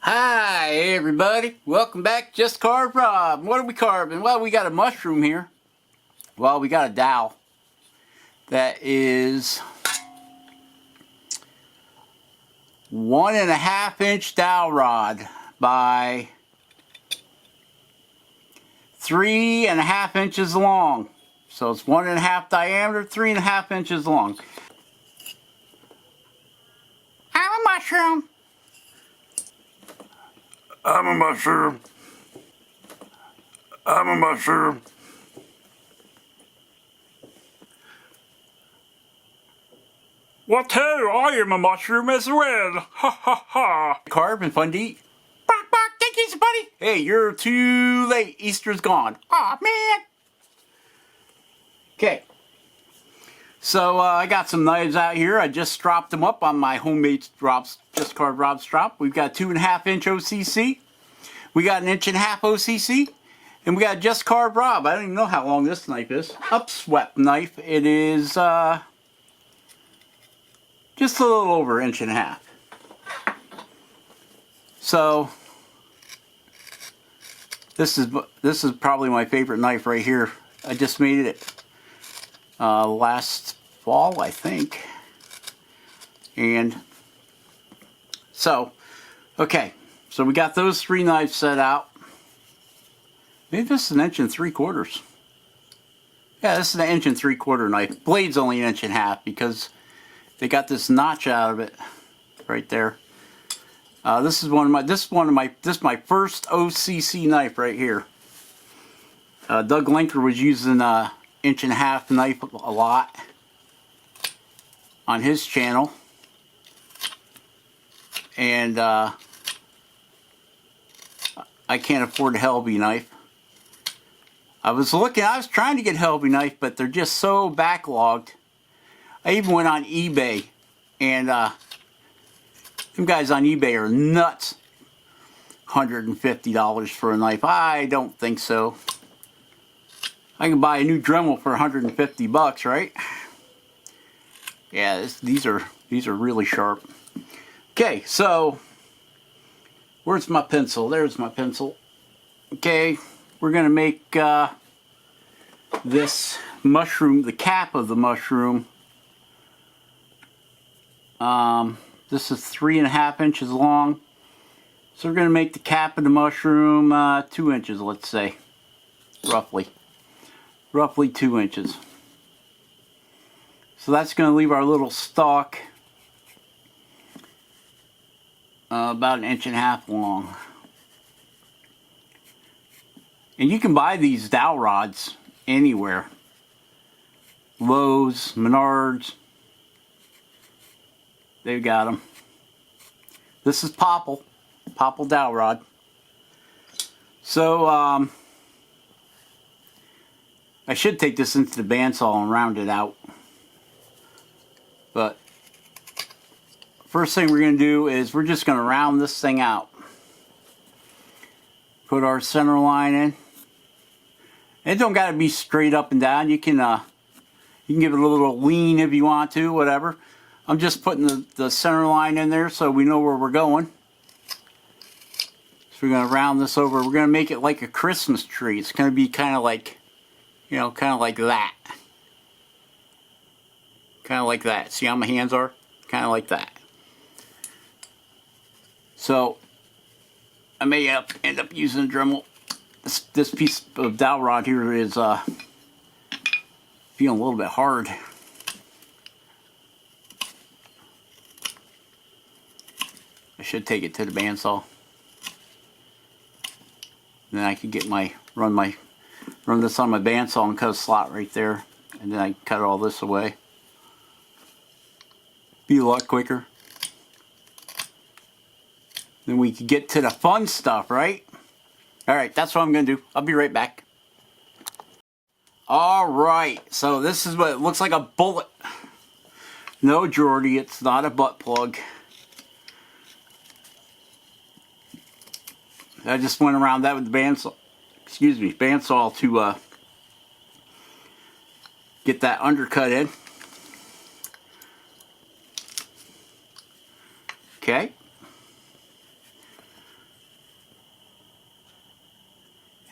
Hi everybody, welcome back to Just Carved Rob. What are we carving? Well, we got a mushroom here. Well, we got a dowel that is 1.5 inch dowel rod by 3.5 inches long. So it's 1.5 diameter, 3.5 inches long. I'm a mushroom. I'm a mushroom. I'm a mushroom. Well, too, I am a mushroom as well. Ha ha ha. Carve and fun to eat. Bark, bark, thank you, buddy. Hey, you're too late. Easter's gone. Aw, man. Okay. So I got some knives out here. I just stropped them up on my homemade Just Carved Rob strop. We've got 2.5 inch OCC. We got 1.5 inch OCC. And we got Just Carved Rob. I don't even know how long this knife is. Upswept knife. It is just a little over 1.5 inches. So this is probably my favorite knife right here. I just made it last fall, I think. And so, okay, so we got those 3 knives set out. Maybe this is 1.75 inches. Yeah, this is an 1.75 inch knife. Blade's only 1.5 inches because they got this notch out of it right there. This is my first OCC knife right here. Doug Linker was using 1.5 inch knife a lot on his channel, and I can't afford a Helby knife. I was trying to get a Helby knife, but they're just so backlogged. I even went on eBay, and them guys on eBay are nuts. $150 for a knife. I don't think so. I can buy a new Dremel for 150 bucks, right? Yeah, these are really sharp. Okay, so where's my pencil? There's my pencil. Okay, we're gonna make this mushroom, the cap of the mushroom. This is 3.5 inches long. So we're gonna make the cap of the mushroom 2 inches, let's say, roughly 2 inches. So that's going to leave our little stalk about 1.5 inches long. And you can buy these dowel rods anywhere. Lowe's, Menards, they've got them. This is Popple dowel rod. So I should take this into the bandsaw and round it out. But first thing we're going to do is we're just going to round this thing out. Put our center line in. It don't got to be straight up and down. You can give it a little lean if you want to, whatever. I'm just putting the center line in there so we know where we're going. So we're going to round this over. We're going to make it like a Christmas tree. It's going to be kind of like, you know, kind of like that. Kind of like that. See how my hands are? Kind of like that. So I may end up using a Dremel. This piece of dowel rod here is feeling a little bit hard. I should take it to the bandsaw. Then I can get run this on my bandsaw and cut a slot right there, and then I cut all this away. Be a lot quicker. Then we can get to the fun stuff, right? Alright, that's what I'm going to do. I'll be right back. Alright, so this is what it looks like, a bullet. No, Jordy, it's not a butt plug. I just went around that with the bandsaw. Excuse me, bandsaw to get that undercut in. Okay.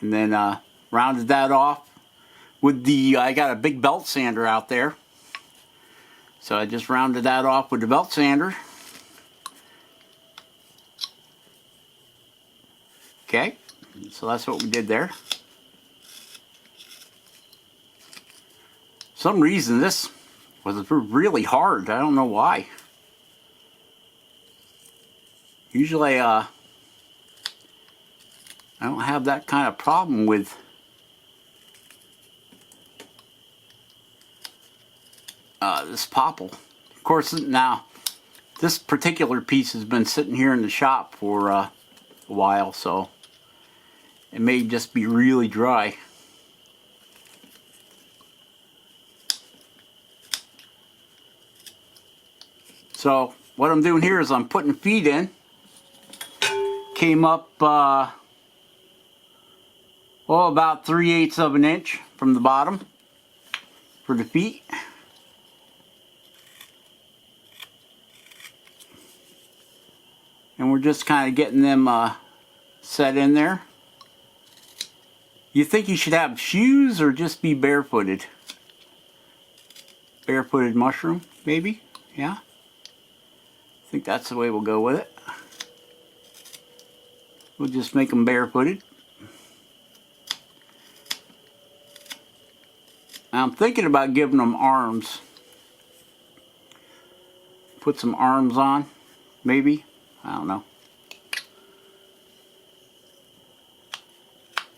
and then rounded that off with the, I got a big belt sander out there, so I just rounded that off with the belt sander. Okay, so that's what we did there. Some reason this was really hard. I don't know why. Usually I don't have that kind of problem with this popple. Of course, now this particular piece has been sitting here in the shop for a while, so it may just be really dry. So what I'm doing here is I'm putting feet in. Came up about 3/8 of an inch from the bottom for the feet. And we're just kind of getting them set in there. You think you should have shoes or just be barefooted? Barefooted mushroom, maybe? Yeah? I think that's the way we'll go with it. We'll just make them barefooted. I'm thinking about giving them arms. Put some arms on, maybe. I don't know.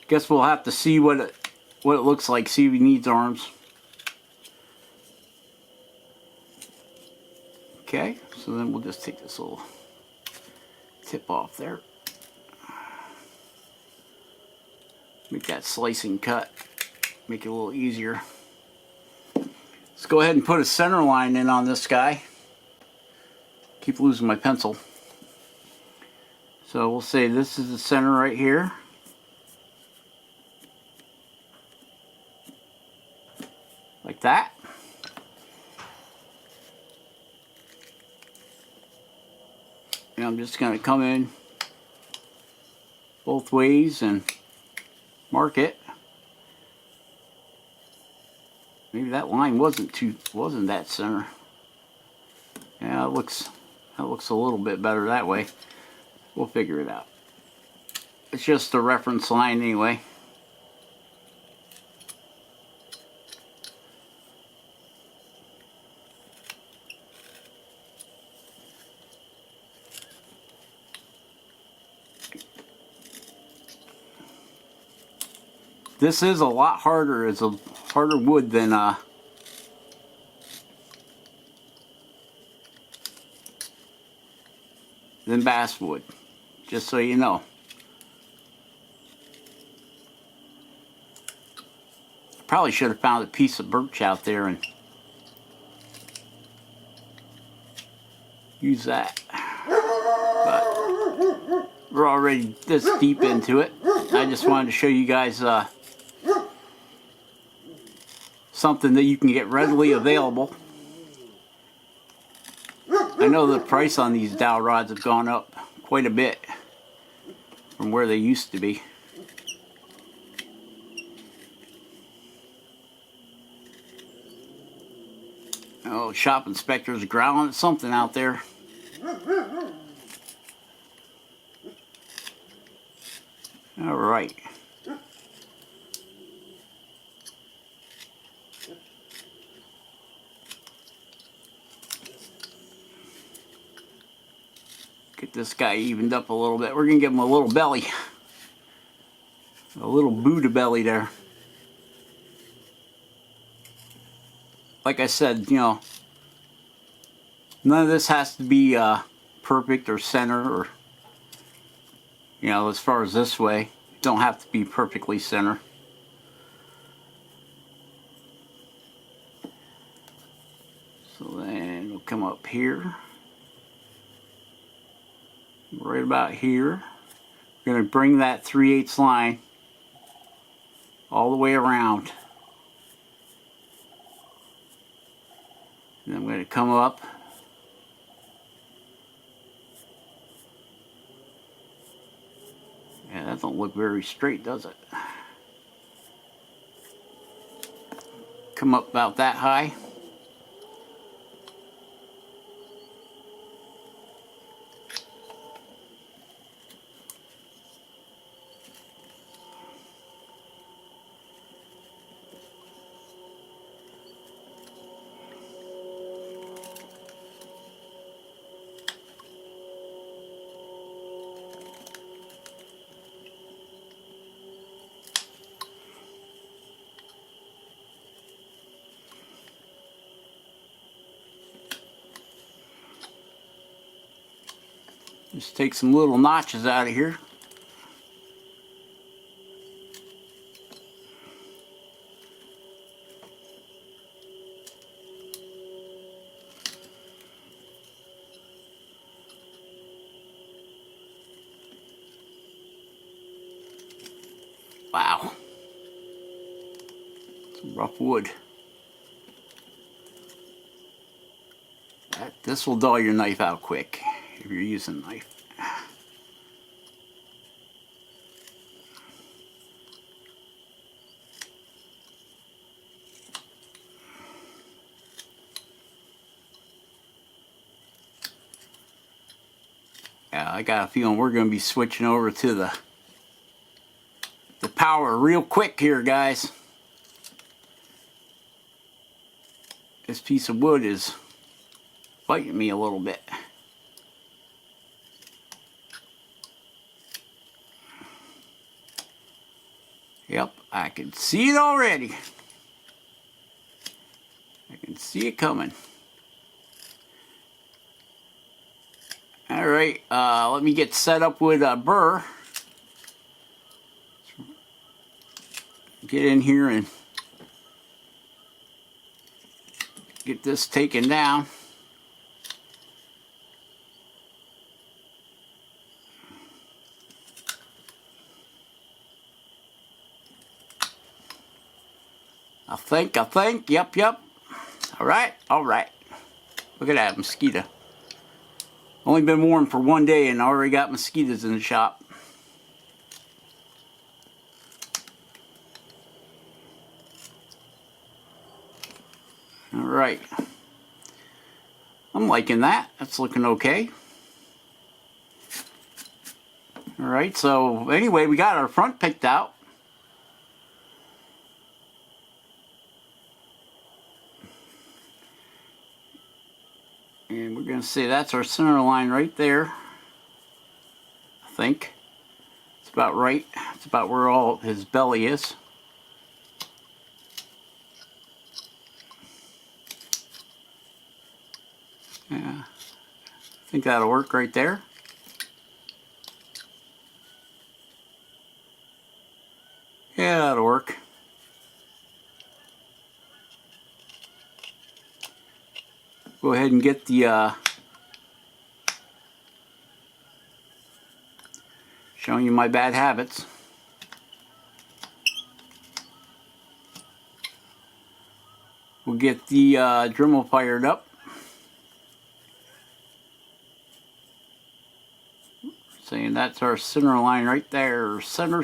Guess we'll have to see what it looks like. See if he needs arms. Okay, so then we'll just take this little tip off there. Make that slicing cut. Make it a little easier. Let's go ahead and put a center line in on this guy. Keep losing my pencil. So we'll say this is the center right here. Like that. And I'm just going to come in both ways and mark it. Maybe that line wasn't that center. Yeah, that looks a little bit better that way. We'll figure it out. It's just a reference line anyway. This is a lot harder. It's a harder wood than basswood, just so you know. Probably should have found a piece of birch out there and use that. But we're already this deep into it. I just wanted to show you guys something that you can get readily available. I know the price on these dowel rods have gone up quite a bit from where they used to be. Oh, shop inspector's growling at something out there. All right. Get this guy evened up a little bit. We're going to give him a little belly. A little Buddha belly there. Like I said, you know, none of this has to be perfect or center or, you know, as far as this way. Don't have to be perfectly center. So then we'll come up here. Right about here. We're going to bring that 3/8 line all the way around. And I'm going to come up. Yeah, that don't look very straight, does it? come up about that high. Just take some little notches out of here. Wow. Some rough wood. This will dull your knife out quick if you're using a knife. Yeah, I got a feeling we're going to be switching over to the power real quick here, guys. This piece of wood is biting me a little bit. Yep, I can see it already. I can see it coming. Alright, let me get set up with a burr. Get in here and get this taken down. I think, yep. Alright. Look at that mosquito. Only been warm for one day and I already got mosquitoes in the shop. Alright. I'm liking that. That's looking okay. Alright, so anyway, we got our front picked out. And we're going to say that's our center line right there. I think. It's about right. It's about where all his belly is. Yeah. I think that'll work right there. Yeah, that'll work. Go ahead and get the showing you my bad habits. We'll get the Dremel fired up. Saying that's our center line right there. Center.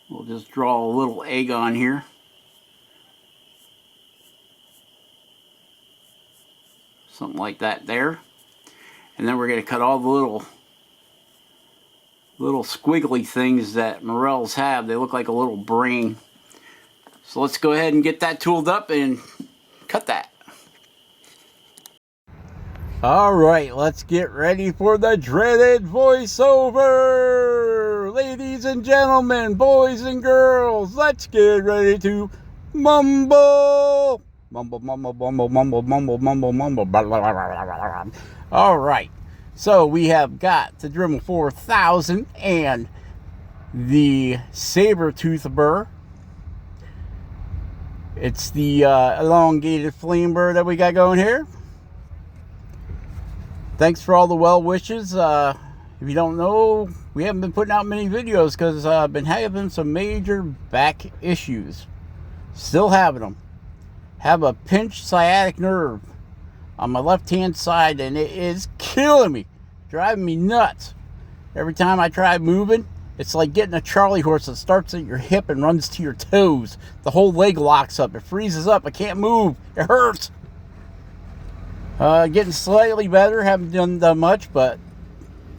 We'll just draw a little egg on here. Something like that there. And then we're going to cut all the little squiggly things that morels have. They look like a little brain. So let's go ahead and get that tooled up and cut that. Alright, let's get ready for the dreaded voiceover! Ladies and gentlemen, boys and girls, let's get ready to mumble! Mumble. Alright, so we have got the Dremel 4000 and the saber tooth burr. It's the elongated flame burr that we got going here. Thanks for all the well wishes. If you don't know, we haven't been putting out many videos because I've been having some major back issues. Still having them. have a pinched sciatic nerve on my left hand side, and it is killing me, driving me nuts. Every time I try moving, it's like getting a Charlie horse that starts at your hip and runs to your toes. The whole leg locks up, it freezes up, I can't move, it hurts. Getting slightly better, haven't done much, but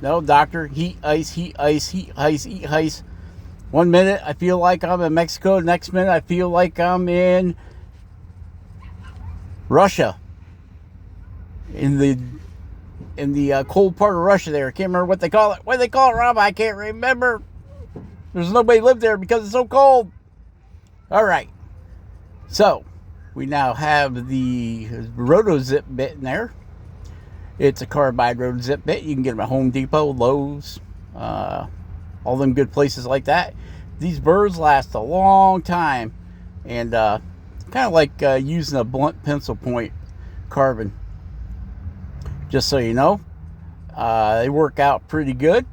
no, doctor, heat, ice, heat, ice, heat, ice, heat, ice. 1 minute I feel like I'm in Mexico, next minute I feel like I'm in Russia. In the cold part of Russia there. I can't remember what they call it. What do they call it, Rob? I can't remember. There's nobody lived there because it's so cold. All right. So, we now have the Roto Zip bit in there. It's a carbide Roto Zip bit. You can get them at Home Depot, Lowe's, all them good places like that. These burrs last a long time. And kind of like using a blunt pencil point carbon. Just so you know, they work out pretty good,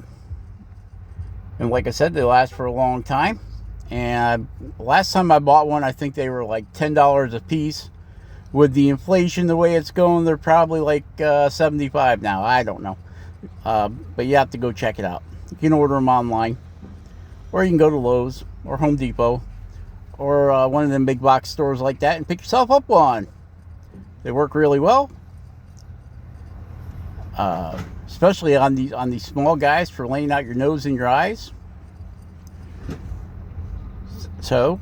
and like I said, they last for a long time. And last time I bought one, I think they were like $10 a piece. With the inflation the way it's going, they're probably like $75 now. I don't know, but you have to go check it out. You can order them online, or you can go to Lowe's or Home Depot or one of them big box stores like that and pick yourself up one. They work really well. Especially on these small guys for laying out your nose and your eyes. So,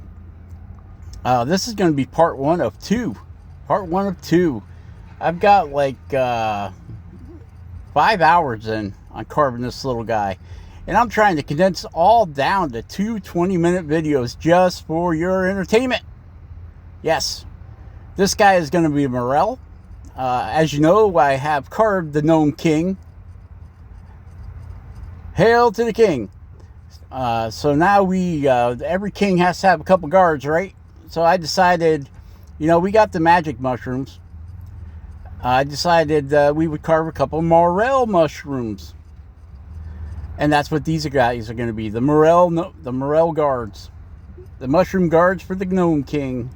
this is going to be part one of two. Part one of two. I've got like 5 hours in on carving this little guy. And I'm trying to condense all down to 2 20-minute videos just for your entertainment. Yes, this guy is going to be a Morel. As you know, I have carved the Gnome King. Hail to the king. So now every king has to have a couple guards, right? So I decided, we got the magic mushrooms. I decided we would carve a couple morel mushrooms. And that's what these guys are going to be. The morel guards. The mushroom guards for the Gnome King.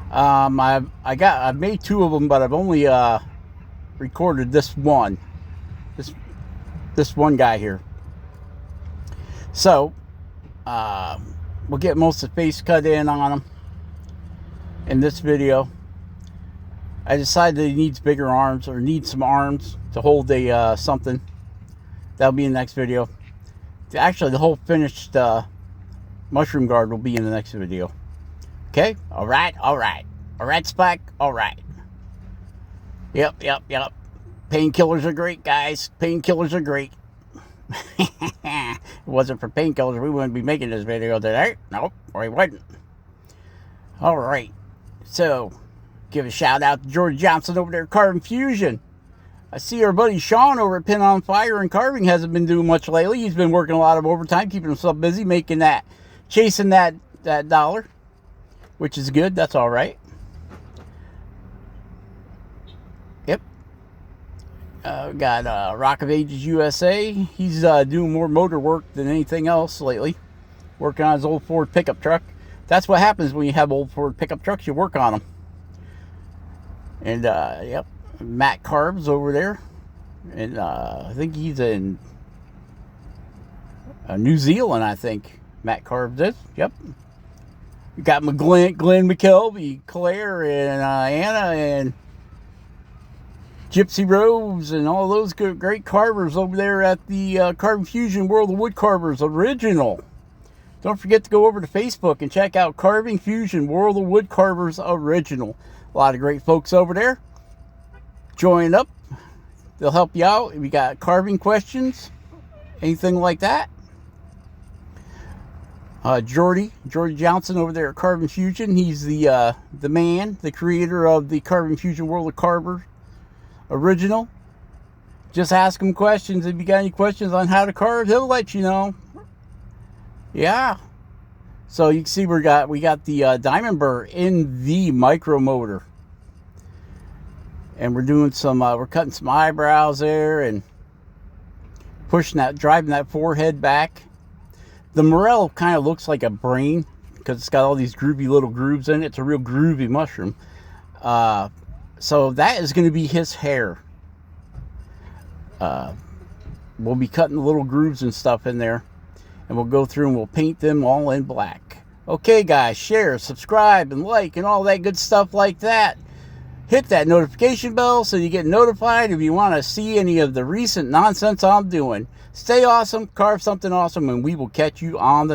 I've made 2 of them, but I've only recorded this one. This one guy here. So we'll get most of the face cut in on him in this video. I decided that he needs bigger arms, or needs some arms to hold a something. That'll be in the next video. Actually, the whole finished mushroom guard will be in the next video. Okay? All right. Spike. All right. Yep. Painkillers are great, guys. Painkillers are great. If it wasn't for painkillers, we wouldn't be making this video today. Nope, we wouldn't. All right. So, give a shout out to George Johnson over there at Carving Fusion. I see our buddy Sean over at Pin on Fire and Carving hasn't been doing much lately. He's been working a lot of overtime, keeping himself busy, chasing that dollar, which is good. That's all right. Yep. Got Rock of Ages USA. He's doing more motor work than anything else lately. Working on his old Ford pickup truck. That's what happens when you have old Ford pickup trucks. You work on them. And, yep. Matt Carves over there. And I think he's in New Zealand, I think. Matt Carves is. Yep. We got Glenn McKelvey, Claire, and Anna, and Gypsy Rose, and all those great carvers over there at the Carving Fusion World of Wood Carvers Original. Don't forget to go over to Facebook and check out Carving Fusion World of Wood Carvers Original. A lot of great folks over there. Join up. They'll help you out if you got carving questions, anything like that. Jordy Johnson over there at Carving Fusion. He's the man, the creator of the Carving Fusion World of Carvers Original. Just ask him questions. If you got any questions on how to carve, he'll let you know. Yeah. So you can see we got the diamond burr in the micro motor. And we're doing we're cutting some eyebrows there and driving that forehead back. The Morel kind of looks like a brain, because it's got all these groovy little grooves in it. It's a real groovy mushroom. So that is going to be his hair. We'll be cutting the little grooves and stuff in there, and we'll go through and we'll paint them all in black. Okay, guys, share, subscribe, and like, and all that good stuff like that. Hit that notification bell so you get notified if you want to see any of the recent nonsense I'm doing. Stay awesome, carve something awesome, and we will catch you on the next.